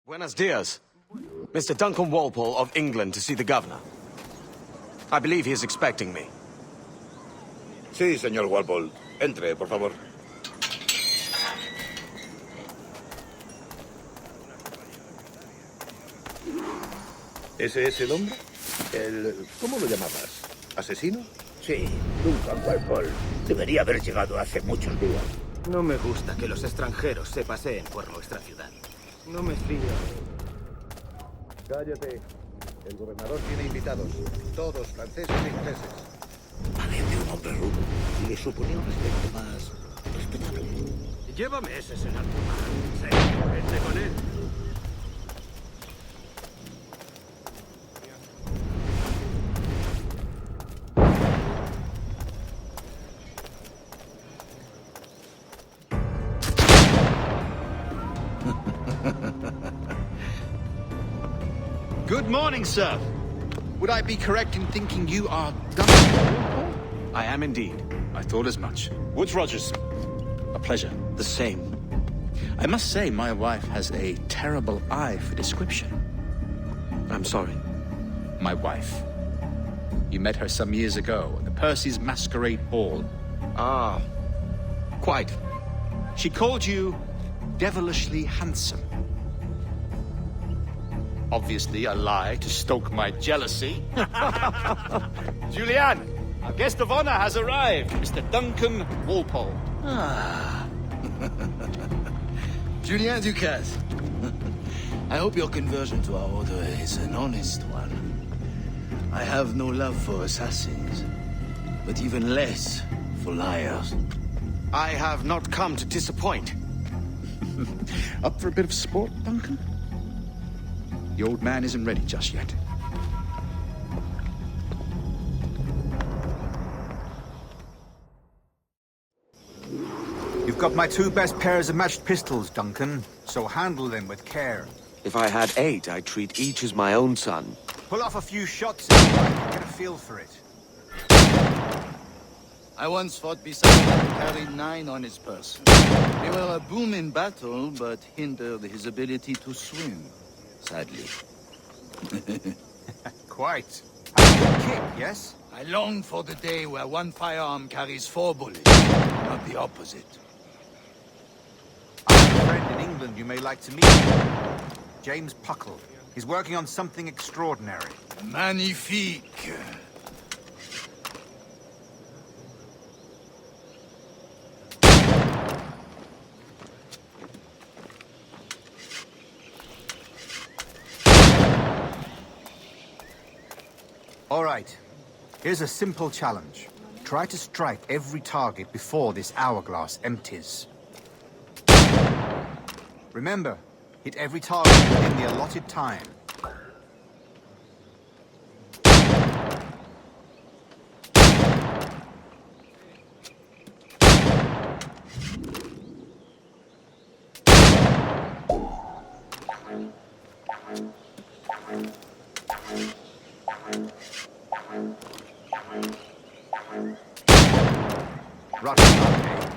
Buenos dias. Mr. Duncan Walpole of England to see the governor. I believe he is expecting me. Sí, señor Walpole. Entre, por favor. ¿Ese es el hombre? ¿Cómo lo llamabas? ¿Asesino? Sí, Duncan Walpole. Debería haber llegado hace muchos días. No me gusta que los extranjeros se paseen por nuestra ciudad. No me fío. Cállate. El gobernador tiene invitados. Todos franceses e ingleses. Parece un hombre rudo. Le suponía un respeto más respetable. Llévame ese senator. Sí, vente con él. Good morning, sir. Would I be correct in thinking you are Duncan Walpole? I am indeed. I thought as much. Woods Rogers. A pleasure. The same. I must say, my wife has a terrible eye for description. I'm sorry. My wife. You met her some years ago at the Percy's Masquerade Ball. Ah, quite. She called you devilishly handsome. Obviously a lie to stoke my jealousy. Julianne, our guest of honor has arrived, Mr. Duncan Walpole. Ah. Julien Ducasse. I hope your conversion to our order is an honest one. I have no love for assassins, but even less for liars. I have not come to disappoint. Up for a bit of sport, Duncan? The old man isn't ready just yet. You've got my two best pairs of matched pistols, Duncan, so handle them with care. If I had 8, I'd treat each as my own son. Pull off a few shots if you like, get a feel for it. I once fought beside a man who carried 9 on his person. They were a boom in battle, but hindered his ability to swim, sadly. Quite. A good kick, yes? I long for the day where one firearm carries 4 bullets, not the opposite. I have a friend in England you may like to meet. James Puckle. He's working on something extraordinary. Magnifique. All right. Here's a simple challenge. Try to strike every target before this hourglass empties. Remember, hit every target within the allotted time. Roger that, eh?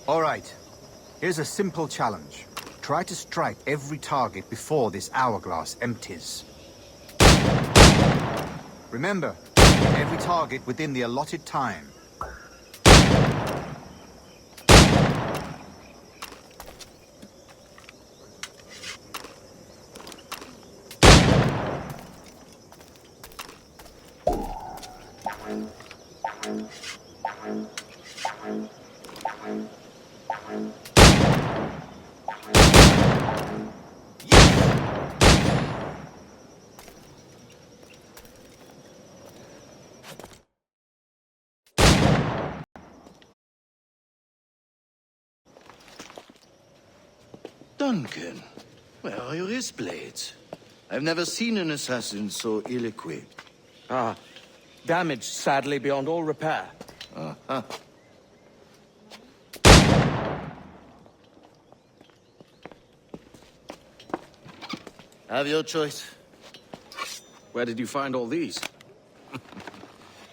All right. Here's a simple challenge. Try to strike every target before this hourglass empties. Remember, hit every target within the allotted time. Duncan, where are your wrist blades? I've never seen an assassin so ill-equipped. Ah, damaged sadly beyond all repair. Uh-huh. Have your choice. Where did you find all these?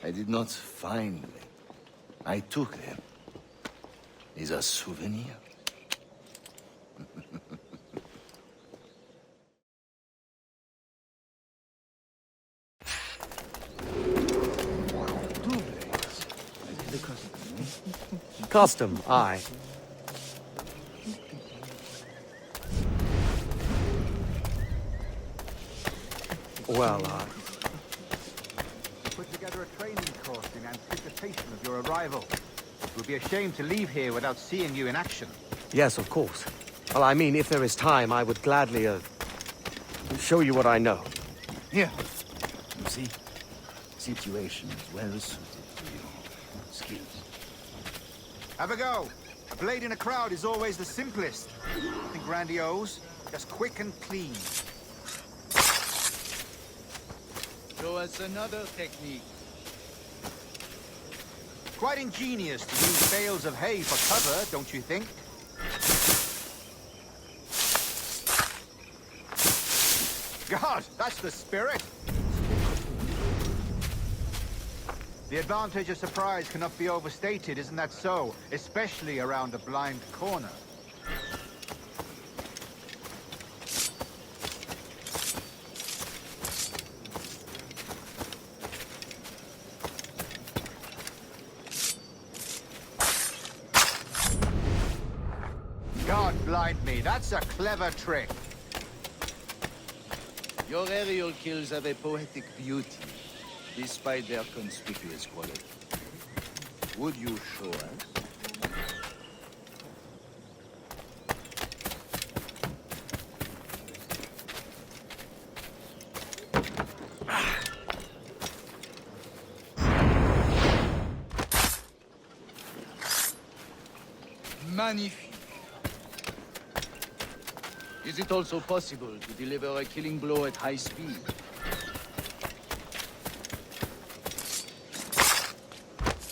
I did not find them. I took them. Is a souvenir. Custom, aye. Well, Put together a training course in anticipation of your arrival. It would be a shame to leave here without seeing you in action. yes, of course. Well, I mean, if there is time, I would gladly, show you what I know. Here. You see? Situation is well suited to your skills. Have a go. A blade in a crowd is always the simplest. Nothing grandiose, just quick and clean. Show us another technique. Quite ingenious to use bales of hay for cover, don't you think? God, that's the spirit! The advantage of surprise cannot be overstated, isn't that so? Especially around a blind corner. God blind me, that's a clever trick. Your aerial kills have a poetic beauty, despite their conspicuous quality. Would you show us? Magnifique. Is it also possible to deliver a killing blow at high speed?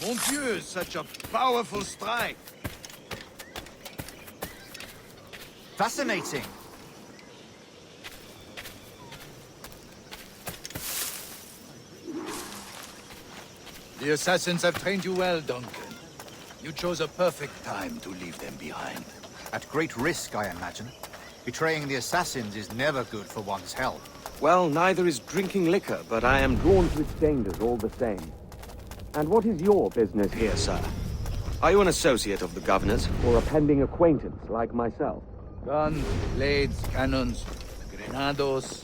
Mon Dieu, such a powerful strike! Fascinating. The assassins have trained you well, Duncan. You chose a perfect time to leave them behind. At great risk, I imagine. Betraying the assassins is never good for one's health. Well, neither is drinking liquor, but I am drawn to its dangers all the same. And what is your business here, sir? Are you an associate of the governor's, or a pending acquaintance like myself? Guns, blades, cannons, grenados.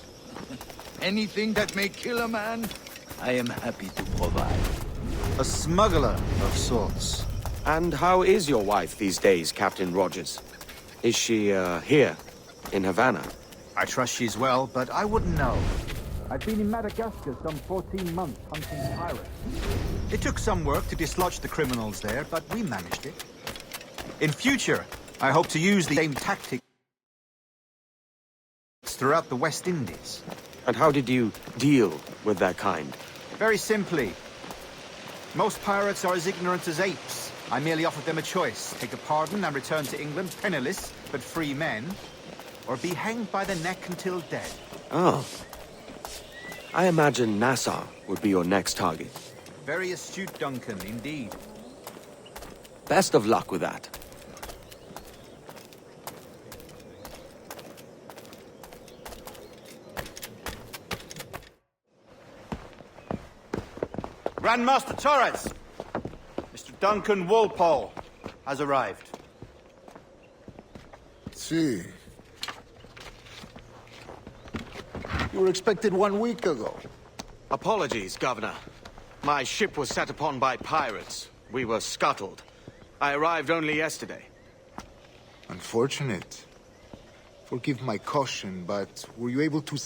Anything that may kill a man, I am happy to provide. A smuggler of sorts. And how is your wife these days, Captain Rogers? Is she, here, in Havana? I trust she's well, but I wouldn't know. I've been in Madagascar some 14 months hunting pirates. It took some work to dislodge the criminals there, but we managed it. In future, I hope to use the same tactics throughout the West Indies. And how did you deal with that kind? Very simply. Most pirates are as ignorant as apes. I merely offered them a choice. Take a pardon and return to England penniless, but free men, or be hanged by the neck until dead. Oh. I imagine Nassau would be your next target. Very astute, Duncan, indeed. Best of luck with that. Grandmaster Torres! Mr. Duncan Walpole has arrived. See. You were expected 1 week ago. Apologies, Governor. My ship was set upon by pirates. We were scuttled. I arrived only yesterday. Unfortunate. Forgive my caution, but were you able to